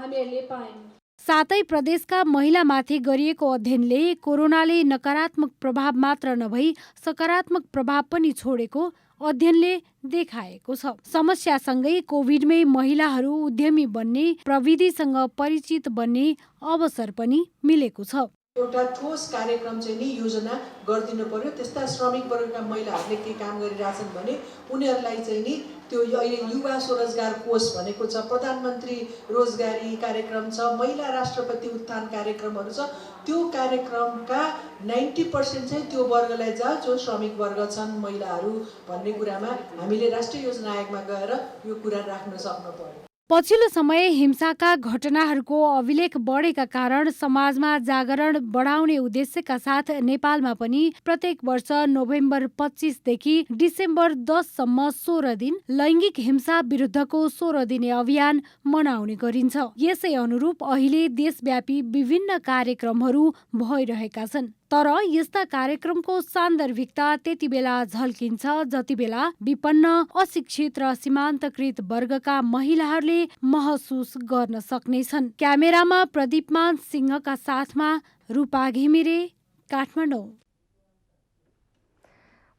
हामीहरूले पायौँ। सातै प्रदेशका महिलामाथि गरिएको अध्ययनले कोरोनाले नकारात्मक प्रभाव मात्र नभई सकारात्मक प्रभाव पनि छोडेको अध्ययनले देखाएको छ। समस्यासँगै कोभिडमै महिलाहरू उद्यमी बन्ने, प्रविधिसँग परिचित बन्ने अवसर पनि मिलेको छ। एउटा ठोस कार्यक्रम चाहिँ नि योजना गरिदिनु पर्यो। त्यस्ता श्रमिक वर्गका महिलाहरूले के काम गरिरहेछन् भने उनीहरूलाई चाहिँ नि त्यो अहिले युवा स्वरोजगार कोष भनेको छ, प्रधानमन्त्री रोजगारी कार्यक्रम छ, महिला राष्ट्रपति उत्थान कार्यक्रमहरू छ। त्यो कार्यक्रमका 90% चाहिँ त्यो वर्गलाई जा जो श्रमिक वर्ग छन् महिलाहरू भन्ने कुरामा हामीले राष्ट्रिय योजना आयोगमा गएर यो कुरा राख्न सक्नु पर्यो। पछिल्लो समय हिंसाका घटनाहरूको अभिलेख बढेका कारण समाजमा जागरण बढाउने उद्देश्यका साथ नेपालमा पनि प्रत्येक वर्ष नोभेम्बर 25 देखि डिसेम्बर 10 सम्म 16 दिन लैङ्गिक हिंसा विरुद्धको 16 दिने अभियान मनाउने गरिन्छ। यसै अनुरूप अहिले देशव्यापी विभिन्न कार्यक्रमहरू भइरहेका छन्। तर यस्ता कार्यक्रमको सान्दर्भिकता त्यति बेला झल्किन्छ जति बेला विपन्न, अशिक्षित र सीमान्तकृत वर्गका महिलाहरूले महसुस गर्न सक्नेछन्। क्यामेरामा प्रदीपमान सिंहका साथमा रूपा घिमिरे, काठमाडौँ।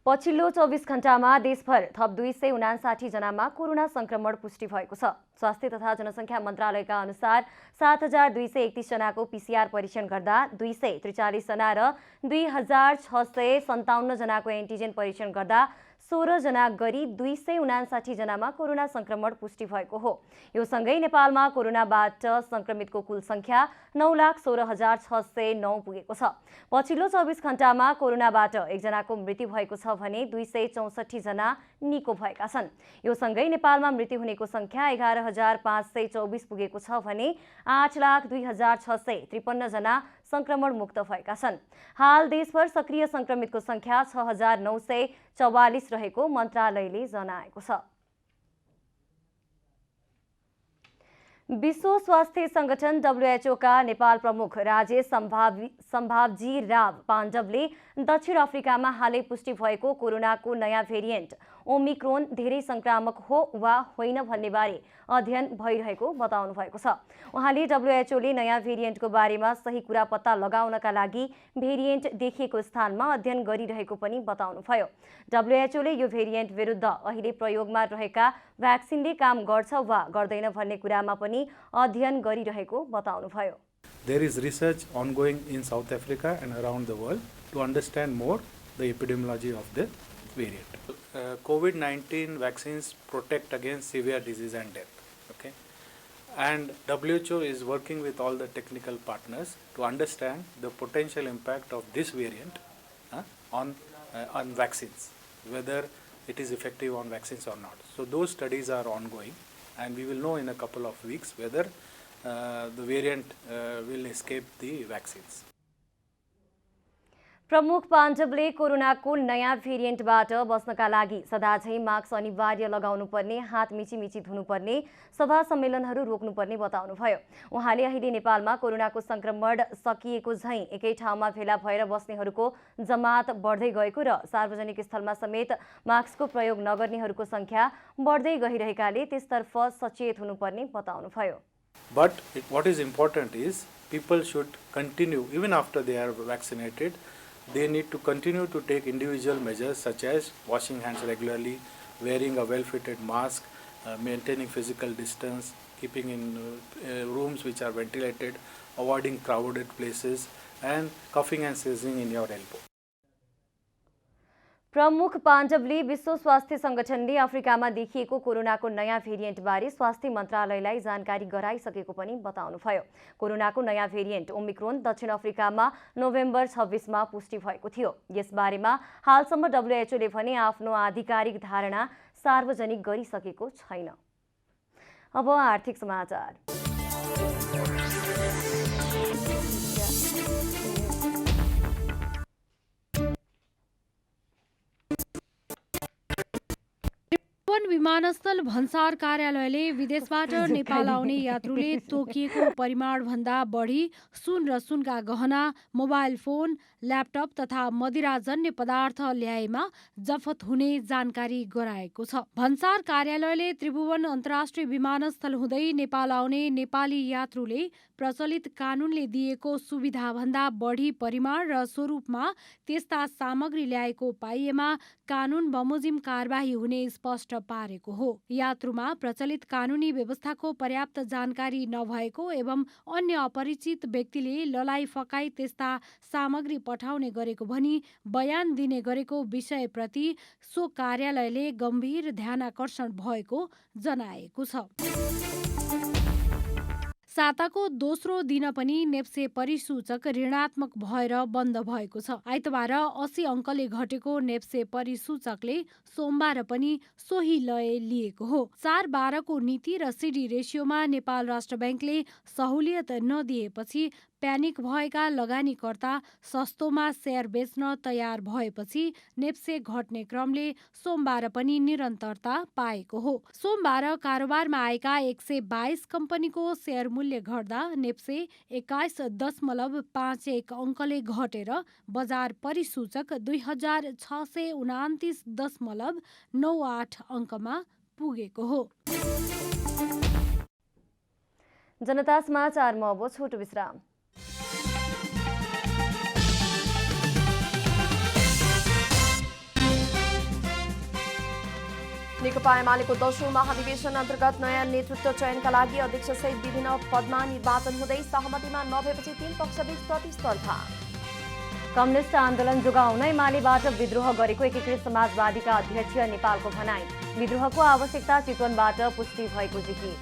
पछिल्लो 24 घण्टामा देशभर थप 259 जनामा कोरोना संक्रमण पुष्टि भएको छ। स्वास्थ्य तथा जनसङ्ख्या मन्त्रालयका अनुसार 7231 जनाको PCR परीक्षण गर्दा 243 जना र 2657 जनाको एन्टिजेन परीक्षण गर्दा 16 जना गरी 259 जनामा कोरोना संक्रमण पुष्टि भएको हो। यो सँगै नेपालमा कोरोनाबाट संक्रमितको कुल संख्या 9,16,609 पुगेको छ। पछिल्लो 24 घण्टामा कोरोनाबाट एकजनाको मृत्यु भएको छ भने 264 जना निको भएका छन्। यो सँगै नेपालमा मृत्यु हुनेको संख्या 11,524 पुगेको छ भने 8,02,653 जना संक्रमण मुक्त भएका छन्। हाल देशभर सक्रिय संक्रमितको संख्या 6,944 रहेको मन्त्रालयले जनाएको छ। विश्व स्वास्थ्य संगठन WHO का नेपाल प्रमुख राजेश सम्भावजी राव पाण्डवले दक्षिण अफ्रिकामा हालै पुष्टि भएको कोरोनाको नयाँ भेरिएन्ट ओमिक्रोन धेरै संक्रामक हो वा होइन भन्ने बारे अध्ययन भइरहेको बताउनु भएको छ। उहाँले WHO ले नयाँ भेरिएन्टको बारेमा सही कुरा पत्ता लगाउनका लागि भेरिएन्ट देखिएको स्थानमा अध्ययन गरिरहेको पनि बताउनुभयो। WHO ले यो भेरिएन्ट विरुद्ध अहिले प्रयोगमा रहेका भ्याक्सिनले काम गर्छ वा गर्दैन भन्ने कुरामा पनि अध्ययन गरिरहेको बताउनुभयो। There is research ongoing in South Africa and around the world to understand more the epidemiology of the variant. COVID-19 vaccines protect against severe disease and death. Okay, and WHO is working with all the technical partners to understand the potential impact of this variant on vaccines, whether it is effective on vaccines or not. So those studies are ongoing, and we will know in a couple of weeks whether the variant will escape the vaccines. प्रमुख पाण्डवले कोरोनाको नयाँ भेरिएन्टबाट बच्नका लागि सदाझै mask अनिवार्य लगाउनुपर्ने, हात मिची धुनुपर्ने, सभा सम्मेलनहरू रोक्नुपर्ने बताउनुभयो। उहाँले अहिले नेपालमा कोरोनाको संक्रमण सकिएको झैं एकै ठाउँमा भेला भएर बस्नेहरूको जमात बढ्दै गएको र सार्वजनिक स्थलमा समेत मास्कको प्रयोग नगर्नेहरूको संख्या बढ्दै गइरहेकाले त्यसतर्फ सचेत हुनुपर्ने बताउनुभयो। But what is important is people should continue, even after they are vaccinated, they need to continue to take individual measures such as washing hands regularly, wearing a well-fitted mask, maintaining physical distance, keeping in rooms which are ventilated, avoiding crowded places, and coughing and sneezing in your elbow. प्रमुख पाण्डवले विश्व स्वास्थ्य संगठनले अफ्रिकामा देखिएको कोरोनाको नयाँ variant बारे स्वास्थ्य मन्त्रालयलाई जानकारी गराइसकेको पनि बताउनुभयो। कोरोनाको नयाँ भेरिएन्ट ओमिक्रोन दक्षिण अफ्रिकामा नोभेम्बर 26 मा पुष्टि भएको थियो। यसबारेमा हालसम्म WHO ले भने आफ्नो आधिकारिक धारणा सार्वजनिक गरिसकेको छैन। अब आर्थिक समाचार। त्रिभुवन विमानस्थल भन्सार कार्यालयले विदेशबाट नेपाल आउने यात्रुले तोकिएको परिमाणभन्दा बढी सुन र सुनका गहना, मोबाइल फोन, ल्यापटप तथा मदिराजन्य पदार्थ ल्याएमा जफत हुने जानकारी गराएको छ। भन्सार कार्यालयले त्रिभुवन अन्तर्राष्ट्रिय विमानस्थल हुँदै नेपाल आउने नेपाली यात्रुले प्रचलित कानूनले दिएको सुविधाभन्दा बढी परिमाण र स्वरूपमा त्यस्ता सामग्री ल्याएको पाइएमा कानून बमोजिम कारबाही हुने स्पष्ट पारेको हो। यात्रुमा प्रचलित कानूनी व्यवस्थाको पर्याप्त जानकारी नभएको एवं अन्य अपरिचित व्यक्तिले ललाई फकाई त्यस्ता सामग्री पठाउने गरेको भनी बयान दिने गरेको विषयप्रति सो कार्यालयले गम्भीर ध्यानाकर्षण भएको जनाएको छ। साताको दोस्रो दिन पनि नेप्से परिसूचक ऋणात्मक भएर बन्द भएको छ। आइतबार 80 अङ्कले घटेको नेप्से परिसूचकले सोमबार पनि सोही लय लिएको हो। 4-12 को नीति र सिडी रेसियोमा नेपाल राष्ट्र ब्याङ्कले सहुलियत नदिएपछि प्यानिक भएका लगानीकर्ता सस्तोमा सेयर बेच्न तयार भएपछि नेप्से घट्ने क्रमले सोमबार पनि निरन्तरता पाएको हो। सोमबार कारोबारमा आएका 122 कम्पनीको सेयर मूल्य घट्दा नेप्से 21.51 अङ्कले घटेर बजार परिसूचक 2629.98 अङ्कमा पुगेको हो। जनता समाचारमा अब छोटो विश्राम। नेकपा एमालेको 10औं महाधिवेशन अन्तर्गत नयाँ नेतृत्व चयनका लागि अध्यक्षसहित विभिन्न पदमा निर्वाचन हुँदै सहमतिमा नभएपछि 3 पक्षबीच प्रतिस्पर्धा। कम्युनिस्ट आन्दोलन जोगाउन एमालेबाट विद्रोह गरेको एकीकृत समाजवादीका अध्यक्ष नेपालको भनाई। विद्रोहको आवश्यकता चितवनबाट पुष्टि भएको जिकिर।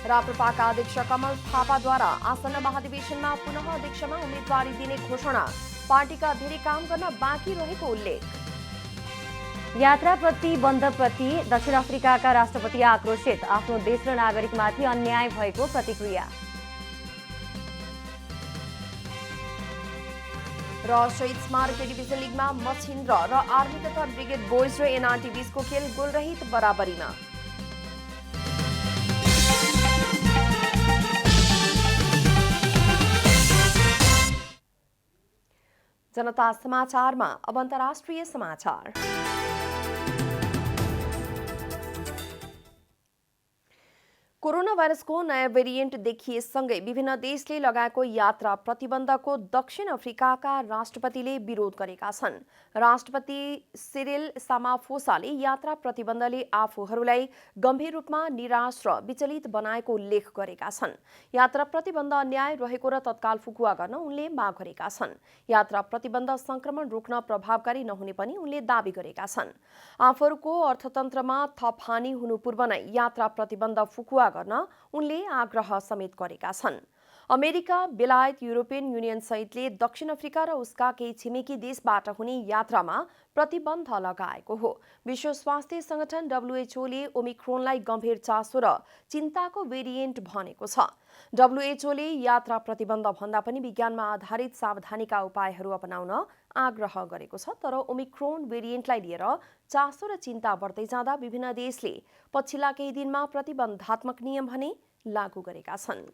राप्रपाका अध्यक्ष कमल थापाद्वारा आसन्न महाधिवेशनमा पुनः अध्यक्षमा उम्मेदवारी दिने घोषणा। पार्टीका धेरै काम गर्न बाँकी रहेको उल्लेख। यात्रा प्रतिबन्धप्रति दक्षिण अफ्रिकाका राष्ट्रपति आक्रोशित। आफ्नो देश र नागरिकमाथि अन्याय भएको प्रतिक्रिया। र शहीद स्मारक डिभिजन लिगमा मछिन्द्र र आर्मी तथा ब्रिगेड बोइज र एनआरटी बीचको खेल गोलरहित बराबरीमा। जनता समाचारमा अब अन्तर्राष्ट्रिय समाचार। कोरोना भाइरसको नयाँ भेरिएन्ट देखिएसँगै विभिन्न देशले लगाएको यात्रा प्रतिबन्धको दक्षिण अफ्रिकाका राष्ट्रपतिले विरोध गरेका छन्। राष्ट्रपति सिरिल सामाफोसाले यात्रा प्रतिबन्धले आफूहरूलाई गम्भीर रूपमा निराश र विचलित बनाएको उल्लेख गरेका छन्। यात्रा प्रतिबन्ध अन्याय रहेको र तत्काल फुकुवा गर्न उनले माग गरेका छन्। यात्रा प्रतिबन्ध संक्रमण रोक्न प्रभावकारी नहुने पनि उनले दावी गरेका छन्। आफूहरूको अर्थतन्त्रमा थप हानि हुनु पूर्व नै यात्रा प्रतिबन्ध फुकुवा गर्न उनले आग्रह समेत गरेका छन्। अमेरिका, बेलायत, युरोपियन युनियन सहितले दक्षिण अफ्रिका र उसका केही छिमेकी देशबाट हुने यात्रामा प्रतिबन्ध लगाएको हो। विश्व स्वास्थ्य संगठन WHO ओमिक्रोनलाई गम्भीर चासो र चिन्ताको भेरिएन्ट भनेको छ। WHO यात्रा प्रतिबन्ध भन्दा पनि विज्ञानमा आधारित सावधानीका उपायहरू अपनाउन आग्रह गरेको छ। तर ओमिक्रोन भेरिएन्टलाई लिएर चासो र चिन्ता बढ्दै जाँदा विभिन्न देशले पछिल्ला केही दिनमा प्रतिबन्धात्मक नियम भने लागू गरेका छन्।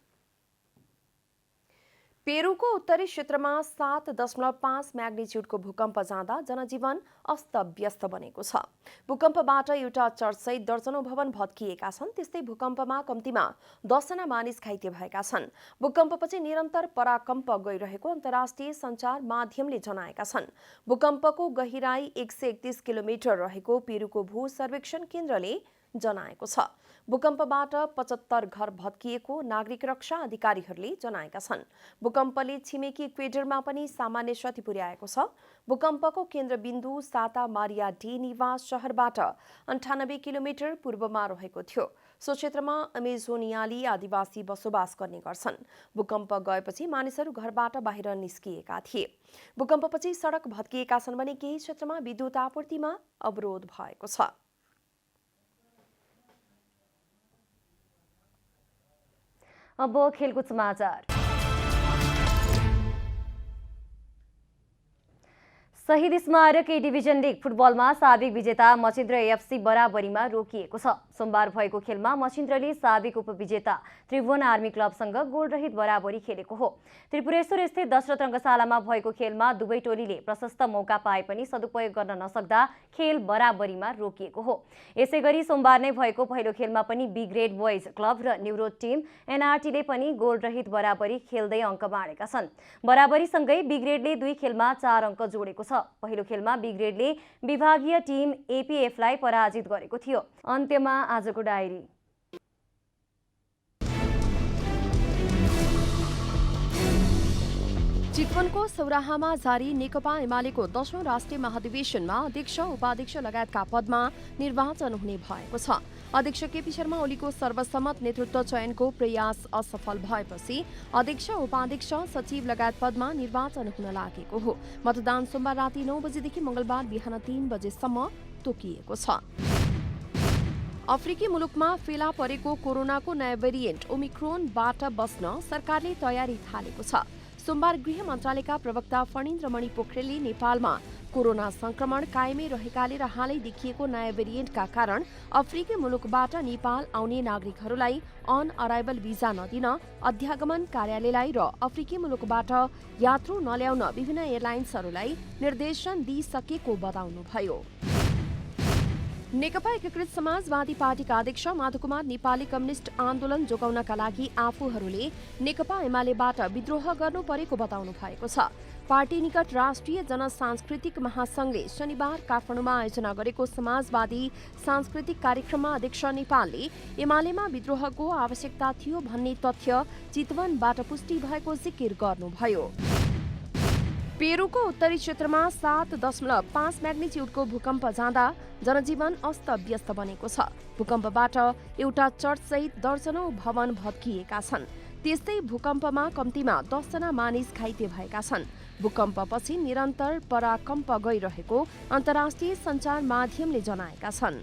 पेरुको उत्तरी क्षेत्रमा 7.5 म्याग्निच्युडको भूकम्प जाँदा जनजीवन अस्तव्यस्त बनेको छ। भूकम्पबाट एउटा चर्चसहित दर्जनौं भवन भत्किएका छन्। त्यस्तै भूकम्पमा कम्तीमा 10 जना मानिस घाइते भएका छन्। भूकम्पपछि निरन्तर पराकम्प गइरहेको अन्तर्राष्ट्रिय सञ्चार माध्यमले जनाएका छन्। भूकम्पको गहिराई 131 किलोमिटर रहेको पेरुको भू सर्वेक्षण केन्द्रले जनाएको छ। भूकम्पबाट 75 घर भत्किएको नागरिक रक्षा अधिकारीहरूले जनाएका छन्। भूकम्पले छिमेकी इक्वेडरमा पनि सामान्य क्षति पुर्याएको छ। भूकम्पको केन्द्रबिन्दु साता मारिया डी निवास शहरबाट 98 किलोमिटर पूर्वमा रहेको थियो। सो क्षेत्रमा अमेजोनियाली आदिवासी बसोबास गर्ने गर्छन्। भूकम्प गएपछि मानिसहरू घरबाट बाहिर निस्किएका थिए। भूकम्पपछि सडक भत्किएका छन् भने केही क्षेत्रमा विद्युत आपूर्तिमा अवरोध भएको छ। अब खेलकुद समाचार। शहीद स्मारक ए डिभिजन लिग फुटबलमा साबिक विजेता मचिन्द्र एफसी बराबरीमा रोकिएको छ। सोमबार भएको खेलमा मचिन्द्रले साबिक उपविजेता त्रिभुवन आर्मी क्लबसँग गोलरहित बराबरी खेलेको हो। त्रिपुरेश्वर स्थित दशरथ रङ्गशालामा भएको खेलमा दुवै टोलीले प्रशस्त मौका पाए पनि सदुपयोग गर्न नसक्दा खेल बराबरीमा रोकिएको हो। यसैगरी सोमबार नै भएको पहिलो खेलमा पनि बी ग्रेड बोइज क्लब र न्युरो टिम एनआरटीले पनि गोलरहित बराबरी खेल्दै अङ्क बाँडेका छन्। बराबरीसँगै बी ग्रेडले 2 खेलमा 4 अङ्क जोडेको छ। पहिलो खेलमा बी ग्रेडले विभागीय टिम एपीएफलाई पराजित गरेको थियो। अन्त्यमा आजको डायरी। चितवनको सौराहामा जारी नेकपा एमालेको 10औं राष्ट्रिय महाधिवेशनमा अध्यक्ष उपाध्यक्ष लगायतका पदमा निर्वाचन हुने भएको छ। अध्यक्ष केपी शर्मा ओलीको सर्वसम्मत नेतृत्व चयनको प्रयास असफल भएपछि अध्यक्ष उपाध्यक्ष सचिव लगायत पदमा निर्वाचन हुन लागेको हो। मतदान सोमबार राति 9 बजेदेखि मंगलबार बिहान 3 बजेसम्म तोकिएको छ। अफ्रिकी मुलुकमा फेला परेको कोरोनाको नयाँ भेरिएन्ट ओमिक्रोनबाट बस्न सरकारले तयारी थालेको छ। सोमबार गृह मन्त्रालयका प्रवक्ता फणीन्द्रमणि पोखरेलले नेपालमा कोरोना संक्रमण कायमै रहेकाले र हालै देखिएको नयाँ भेरिएन्टका कारण अफ्रिकी मुलुकबाट नेपाल आउने नागरिकहरूलाई अन अराइभल भिजा नदिन अध्यागमन कार्यालयलाई र अफ्रिकी मुलुकबाट यात्रु नल्याउन विभिन्न एयरलाइन्सहरूलाई निर्देशन दिइसकेको बताउनुभयो। नेकपा एकीकृत समाजवादी पार्टीका अध्यक्ष माधवकुमार नेपालले कम्युनिष्ट आन्दोलन जोगाउनका लागि आफूहरूले नेकपा एमालेबाट विद्रोह गर्नु परेको बताउनु भएको छ। पार्टी निकट राष्ट्रिय जनसांस्कृतिक महासंघले शनिबार काठमाडौँमा आयोजना गरेको समाजवादी सांस्कृतिक कार्यक्रममा अध्यक्ष नेपालले एमालेमा विद्रोहको आवश्यकता थियो भन्ने तथ्य चितवनबाट पुष्टि भएको जिकिर गर्नुभयो। पेरुको उत्तरी क्षेत्रमा 7.5 म्याग्निट्युडको भूकम्प जाँदा जनजीवन अस्तव्यस्त बनेको छ। भूकम्पबाट एउटा चर्चसहित दर्जनौं भवन भत्किएका छन्। त्यस्तै भूकम्पमा कम्तीमा 10 जना मानिस घाइते भएका छन्। भूकम्पपछि निरन्तर पराकम्प गइरहेको अन्तर्राष्ट्रिय सञ्चार माध्यमले जनाएका छन्।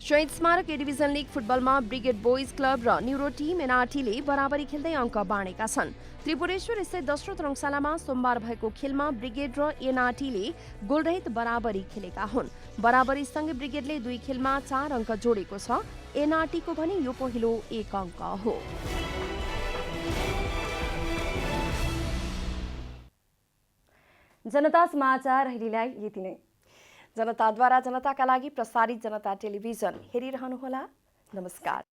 शहीद स्मारक ए डिभिजन लिग फुटबलमा ब्रिगेड बोइज क्लब र न्युरो टिम एनआरटीले बराबरी खेल्दै अङ्क बाँडेका छन्। त्रिपुरेश्वर स्थित दशरथ रङ्गशालामा सोमबार भएको खेलमा ब्रिगेड र एनआरटीले गोलरहित बराबरी खेलेका हुन्। बराबरीसँगै ब्रिगेडले 2 खेलमा 4 अङ्क जोडेको छ। एनआरटीको भने यो पहिलो 1 अङ्क हो। जनता समाचार हेरिलाई यति नै। जनताद्वारा जनताका लागि प्रसारित जनता टेलिभिजन हेरिरहनुहोला। नमस्कार।